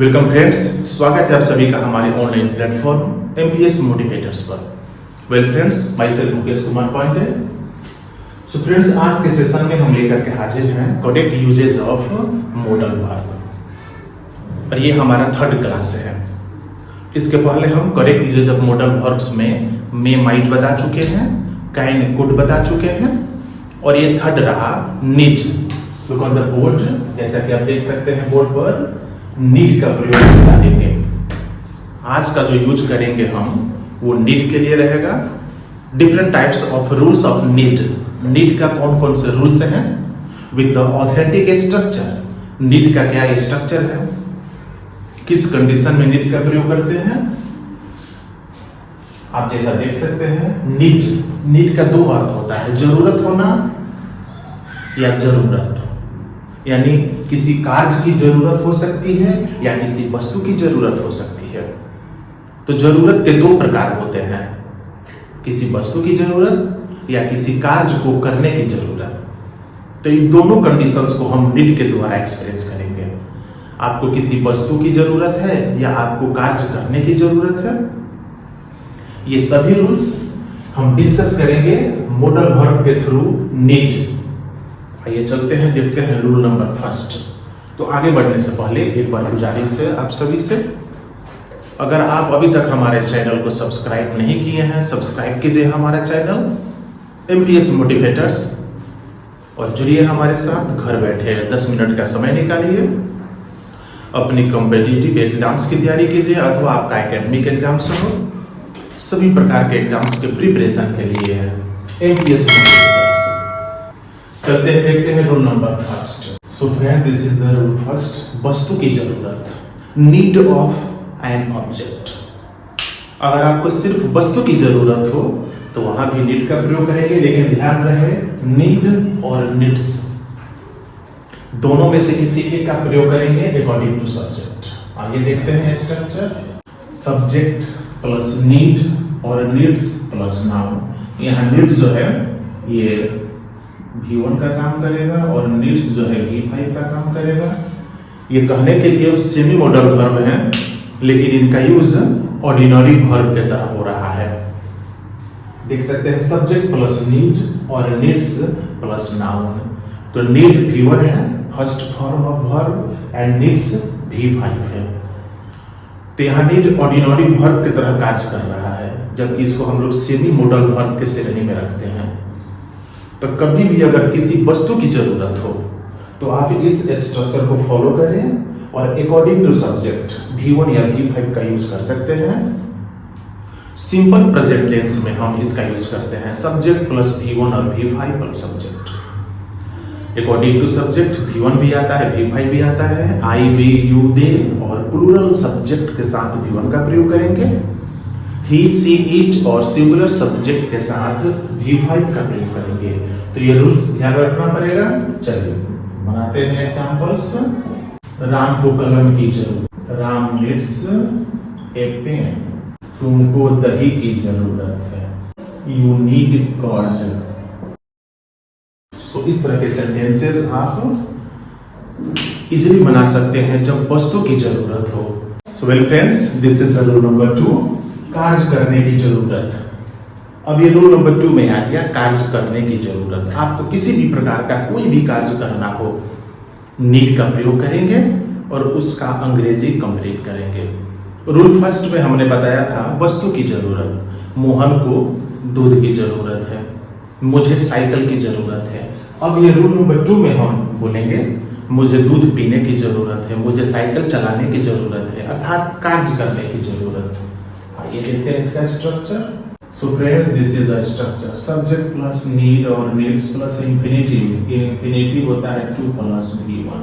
Welcome friends, स्वागत है आप सभी का हमारे ऑनलाइन प्लेटफॉर्म एमपीएस मोटिवेटर्स पर। Well friends, my self Mukesh Kumar Pandey. So friends, आज के सेशन में हम लेकर के हाजिर हैं correct usages of modal verb, और ये हमारा थर्ड क्लास है। इसके पहले हम correct usages of modal verbs में माइट बता चुके हैं, काइन कुड बता चुके हैं, और ये थर्ड रहा need. Look on the board, जैसा कि आप देख सकते हैं बोर्ड पर नीड का प्रयोग करेंगे। आज का जो यूज करेंगे हम वो नीड के लिए रहेगा। Different types of rules of need. Need का कौन कौन से रूल्स हैं with the authentic structure. Need का क्या स्ट्रक्चर है, किस कंडीशन में नीड का प्रयोग करते हैं। आप जैसा देख सकते हैं, नीड का दो अर्थ होता है, जरूरत होना या जरूरत। यानी किसी कार्य की जरूरत हो सकती है या किसी वस्तु की जरूरत हो सकती है। तो जरूरत के दो प्रकार होते हैं, किसी वस्तु की जरूरत या किसी कार्य को करने की जरूरत। तो इन दोनों कंडीशंस को हम नीड के द्वारा एक्सप्रेस करेंगे। आपको किसी वस्तु की जरूरत है या आपको कार्य करने की जरूरत है, ये सभी रूल्स हम डिस्कस करेंगे मॉडल वर्ब के थ्रू नीड। आइए चलते हैं, देखते हैं रूल नंबर फर्स्ट। तो आगे बढ़ने से पहले एक बार गुजारिश है आप सभी से, अगर आप अभी तक हमारे चैनल को सब्सक्राइब नहीं किए हैं, सब्सक्राइब कीजिए हमारा चैनल एमपीएस मोटिवेटर्स और जुड़िए हमारे साथ। घर बैठे 10 मिनट का समय निकालिए, अपनी कॉम्पिटिटिव एग्जाम्स की तैयारी कीजिए, अथवा आपका एकेडमिक एग्जाम्स हो, सभी प्रकार के एग्जाम्स के प्रिपरेशन के लिए एमपीएस मोटिवेटर्स। चलते हैं, देखते हैं rule number first. So friend, this is the rule first. वस्तु की जरूरत, नीड ऑफ एन ऑब्जेक्ट। अगर आपको सिर्फ वस्तु की जरूरत हो तो वहां भी नीड का प्रयोग करेंगे, लेकिन ध्यान रहे नीड और नीड्स दोनों में से किसी एक का प्रयोग करेंगे अकॉर्डिंग टू सब्जेक्ट। आइए देखते हैं स्ट्रक्चर। सब्जेक्ट प्लस नीड और नीड्स प्लस नाउन। यहाँ नीड जो है ये V1 का काम करेगा और नीड्स जो है V5 का काम करेगा। ये कहने के लिए सेमी मॉडल वर्ब है, लेकिन इनका यूज ऑर्डिनरी वर्ब की तरह हो रहा है। देख सकते हैं, सब्जेक्ट प्लस नीड और नीड्स प्लस नाउन। तो नीड V1 है, first form of verb, and needs V5 है। तो यहाँ नीड ऑर्डिनरी वर्ब की तरह कार्य कर रहा है, जबकि इसको हम लोग सेमी मॉडल वर्ब के श्रेणी में रखते हैं। तो कभी भी अगर किसी वस्तु की जरूरत हो तो आप इस स्ट्रक्चर को फॉलो करें और अकॉर्डिंग टू सब्जेक्ट V1 या V5 का यूज कर सकते हैं। सिंपल प्रेजेंट टेंस में हम इसका यूज करते हैं, सब्जेक्ट प्लस V1 और V5 plus subject. According to subject V1 भी आता है, V5 भी आता है। आई, वी, यू, दे और प्लूरल सब्जेक्ट के साथ V1 का प्रयोग करेंगे। ही, सी, इट और सिंगुलर सब्जेक्ट के साथ V5 का प्रयोग करेंगे। तो ये रूल्स ध्यान रखना पड़ेगा। चलिए बनाते हैं एग्जांपल्स। राम को कलम की जरूरत, राम नीड्स ए पेन। तुमको दही की जरूरत है, यू नीड कर्ड। सो इस तरह के सेंटेंसेस आप इजीली बना सकते हैं जब वस्तु की जरूरत हो। So well friends, this is the rule number 2, कार्य करने की जरूरत। अब ये रूल नंबर 2 में आ गया कार्य करने की जरूरत। आपको किसी भी प्रकार का कोई भी कार्य करना हो, नीड का प्रयोग करेंगे और उसका अंग्रेजी कंप्लीट करेंगे। रूल फर्स्ट में हमने बताया था वस्तु की जरूरत। मोहन को दूध की जरूरत है, मुझे साइकिल की जरूरत है। अब ये रूल नंबर 2 में हम बोलेंगे मुझे दूध पीने की जरूरत है, मुझे साइकिल चलाने की जरूरत है, अर्थात कार्य करने की जरूरत है। ये देखते हैं इसका structure. So friends, this is the structure. Subject plus need और नीड्स प्लस इंफिनिटिव। इंफिनिटिव होता है 2 plus V1।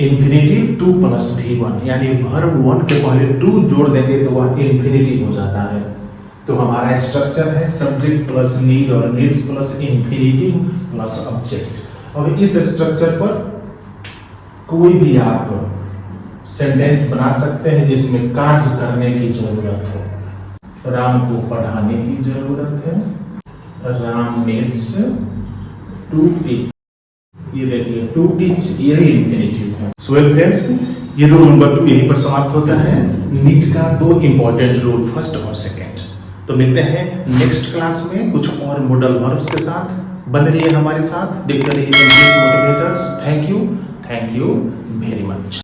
Infinitive 2 plus V1, यानी वर्ब 1 के पहले 2 जोड़ देंगे तो वह इंफिनिटिव हो जाता है। तो हमारा स्ट्रक्चर है सब्जेक्ट प्लस नीड और needs plus infinitive plus object. अब इस स्ट्रक्चर पर कोई भी आप सेंटेंस बना सकते हैं जिसमें कार्य करने की जरूरत हो। राम को पढ़ाने की जरूरत है, राम नीड्स टू टीच। ये देखिए टू टीच, यही इंफिनिटिव है। सो वेल फ्रेंड्स, ये रूल नंबर 2 यहीं पर समाप्त होता है। नीट का 2 इंपॉर्टेंट रूल, फर्स्ट और सेकेंड। तो मिलते हैं नेक्स्ट क्लास में कुछ और मॉडल वर्ब्स के साथ। बने रहिए हमारे साथ, देखते रहिए English motivators. Thank you very much.